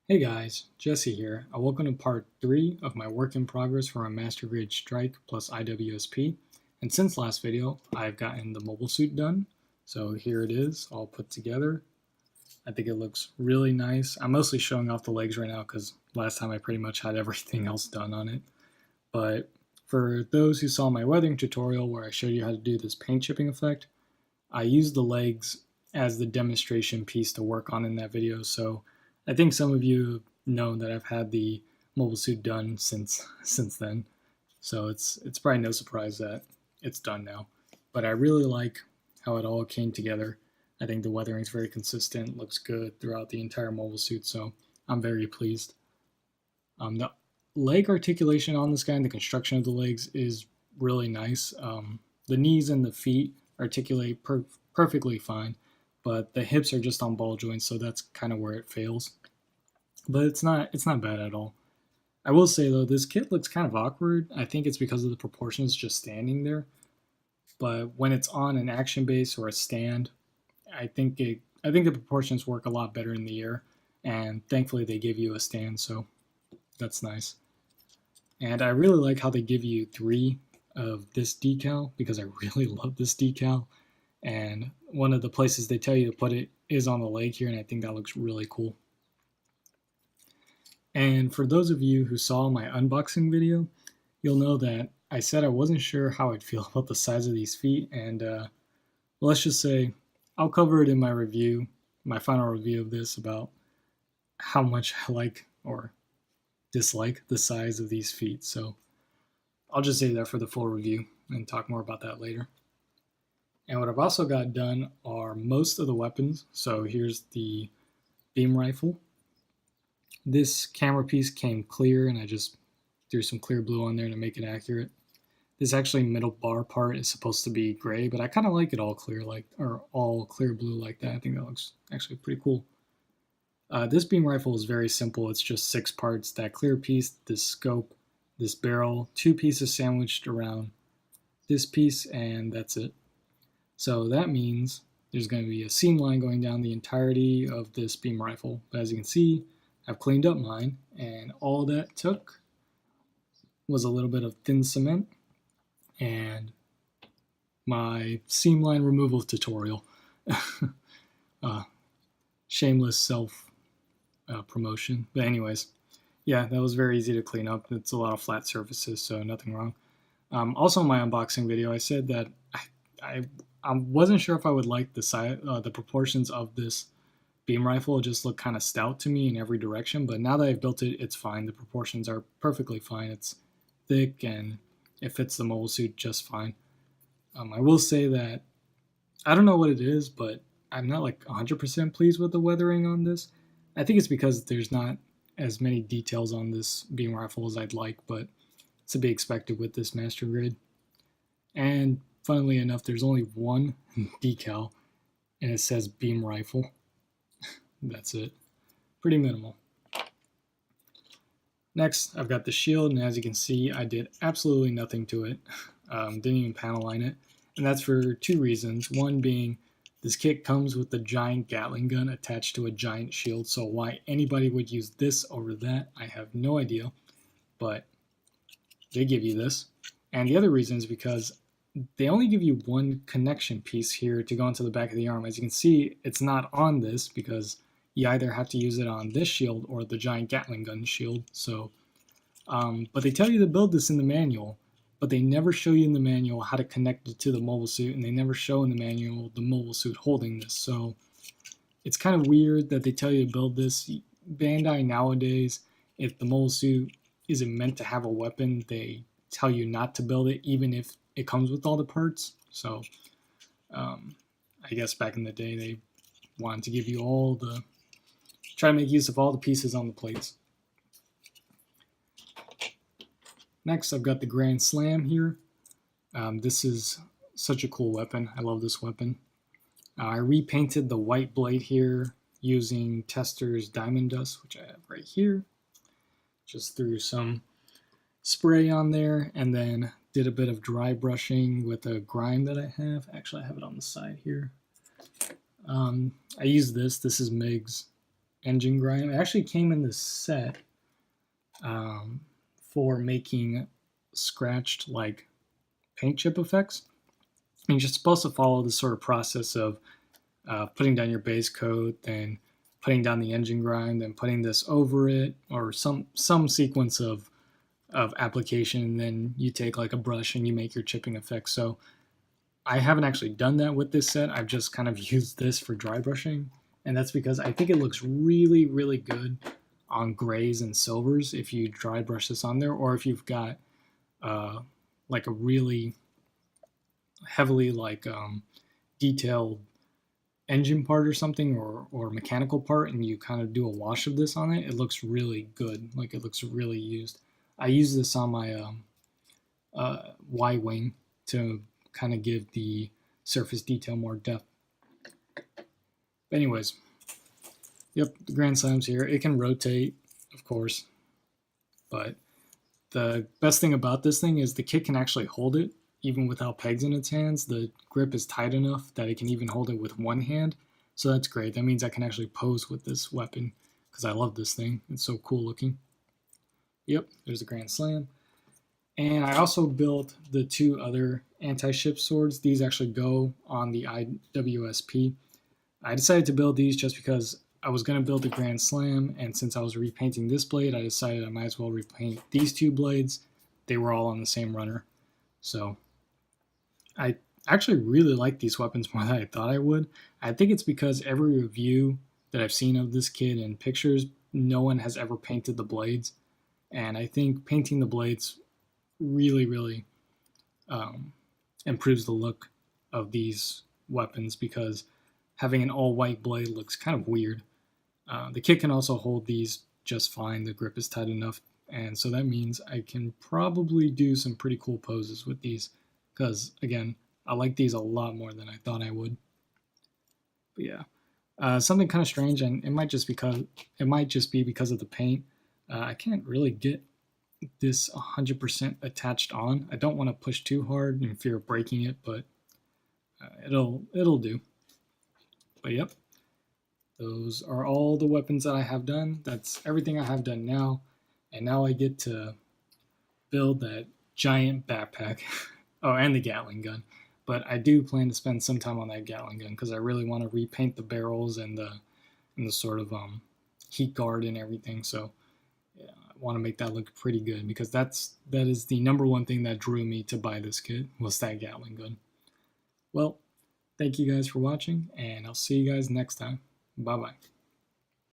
Hey guys, Jesse here. Welcome to part 3 of my work in progress for a Master Grade Strike plus I.W.S.P. And since last video, I've gotten the mobile suit done. So here it is, all put together. I think it looks really nice. I'm mostly showing off the legs right now because last time I pretty much had everything else done on it. But for those who saw my weathering tutorial where I showed you how to do this paint chipping effect, I used the legs as the demonstration piece to work on in that video. So I think some of you know that I've had the mobile suit done since then. So it's probably no surprise that it's done now. But I really like how it all came together. I think the weathering is very consistent, looks good throughout the entire mobile suit, so I'm very pleased. The leg articulation on this guy and the construction of the legs is really nice. The knees and the feet articulate perfectly fine, but the hips are just on ball joints, so that's kind of where it fails. But it's not bad at all. I will say though, this kit looks kind of awkward. I think it's because of the proportions just standing there. But when it's on an action base or a stand, I think the proportions work a lot better in the air. And thankfully they give you a stand, so that's nice. And I really like how they give you 3 of this decal because I really love this decal. And one of the places they tell you to put it is on the leg here, and I think that looks really cool. And for those of you who saw my unboxing video, you'll know that I said I wasn't sure how I'd feel about the size of these feet, and let's just say I'll cover it in my review, my final review of this, about how much I like or dislike the size of these feet. So I'll just save that for the full review and talk more about that later. And what I've also got done are most of the weapons. So here's the beam rifle. This camera piece came clear, and I just threw some clear blue on there to make it accurate. This actually middle bar part is supposed to be gray, but I kind of like it all clear, or all clear blue like that. I think that looks actually pretty cool. This beam rifle is very simple. It's just 6 parts: that clear piece, this scope, this barrel, 2 pieces sandwiched around this piece, and that's it. So that means there's going to be a seam line going down the entirety of this beam rifle. But as you can see, I've cleaned up mine, and all that took was a little bit of thin cement and my seam line removal tutorial. Shameless self promotion. But anyways, yeah, that was very easy to clean up. It's a lot of flat surfaces, so nothing wrong. Also, in my unboxing video, I said that I wasn't sure if I would like the size, the proportions of this beam rifle. It just looked kind of stout to me in every direction. But now that I've built it, it's fine. The proportions are perfectly fine. It's thick and it fits the mobile suit just fine. I will say that I don't know what it is, but I'm not like 100% pleased with the weathering on this. I think it's because there's not as many details on this beam rifle as I'd like, but it's to be expected with this Master Grade. And funnily enough, there's only one decal, and it says beam rifle. That's it. Pretty minimal. Next, I've got the shield, and as you can see, I did absolutely nothing to it. Didn't even panel line it. And that's for 2 reasons. One being, this kit comes with the giant gatling gun attached to a giant shield, so why anybody would use this over that, I have no idea. But they give you this. And the other reason is because they only give you one connection piece here to go into the back of the arm. As you can see, it's not on this because you either have to use it on this shield or the giant Gatling gun shield. So, but they tell you to build this in the manual, but they never show you in the manual how to connect it to the mobile suit, and they never show in the manual the mobile suit holding this. So it's kind of weird that they tell you to build this. Bandai nowadays, if the mobile suit isn't meant to have a weapon, they tell you not to build it, even if it comes with all the parts. So I guess back in the day, they wanted to give you try to make use of all the pieces on the plates. Next, I've got the Grand Slam here. This is such a cool weapon. I love this weapon. I repainted the white blade here using Tester's Diamond Dust, which I have right here. Just threw some spray on there and then did a bit of dry brushing with a grime that I have. Actually, I have it on the side here. I use this. This is MIG's. engine grind. It actually came in this set for making scratched like paint chip effects. And you're supposed to follow this sort of process of putting down your base coat, then putting down the engine grind, then putting this over it, or some sequence of application. And then you take like a brush and you make your chipping effect. So I haven't actually done that with this set. I've just kind of used this for dry brushing, and that's because I think it looks really, really good on grays and silvers if you dry brush this on there, or if you've got like a really heavily like detailed engine part or something, or mechanical part, and you kind of do a wash of this on it. It looks really good. Like it looks really used. I use this on my Y-wing to kind of give the surface detail more depth. But anyways, yep, the Grand Slam's here. It can rotate, of course, but the best thing about this thing is the kit can actually hold it even without pegs in its hands. The grip is tight enough that it can even hold it with one hand, so that's great. That means I can actually pose with this weapon because I love this thing. It's so cool looking. Yep, there's the Grand Slam. And I also built the two other anti-ship swords. These actually go on the I.W.S.P. I decided to build these just because I was going to build the Grand Slam, and since I was repainting this blade, I decided I might as well repaint these two blades. They were all on the same runner. So I actually really like these weapons more than I thought I would. I think it's because every review that I've seen of this kit and pictures, no one has ever painted the blades. And I think painting the blades really, really improves the look of these weapons, because having an all-white blade looks kind of weird. The kit can also hold these just fine. The grip is tight enough, and so that means I can probably do some pretty cool poses with these, because, again, I like these a lot more than I thought I would. But yeah, something kind of strange, and it might just be because of the paint. I can't really get this 100% attached on. I don't want to push too hard in fear of breaking it, but it'll do. But yep, those are all the weapons that I have done. That's everything I have done now, and now I get to build that giant backpack. Oh, and the Gatling gun. But I do plan to spend some time on that Gatling gun because I really want to repaint the barrels and the sort of heat guard and everything. So yeah, I want to make that look pretty good, because that is the number one thing that drew me to buy this kit, was that Gatling gun. Well, thank you guys for watching, and I'll see you guys next time. Bye bye.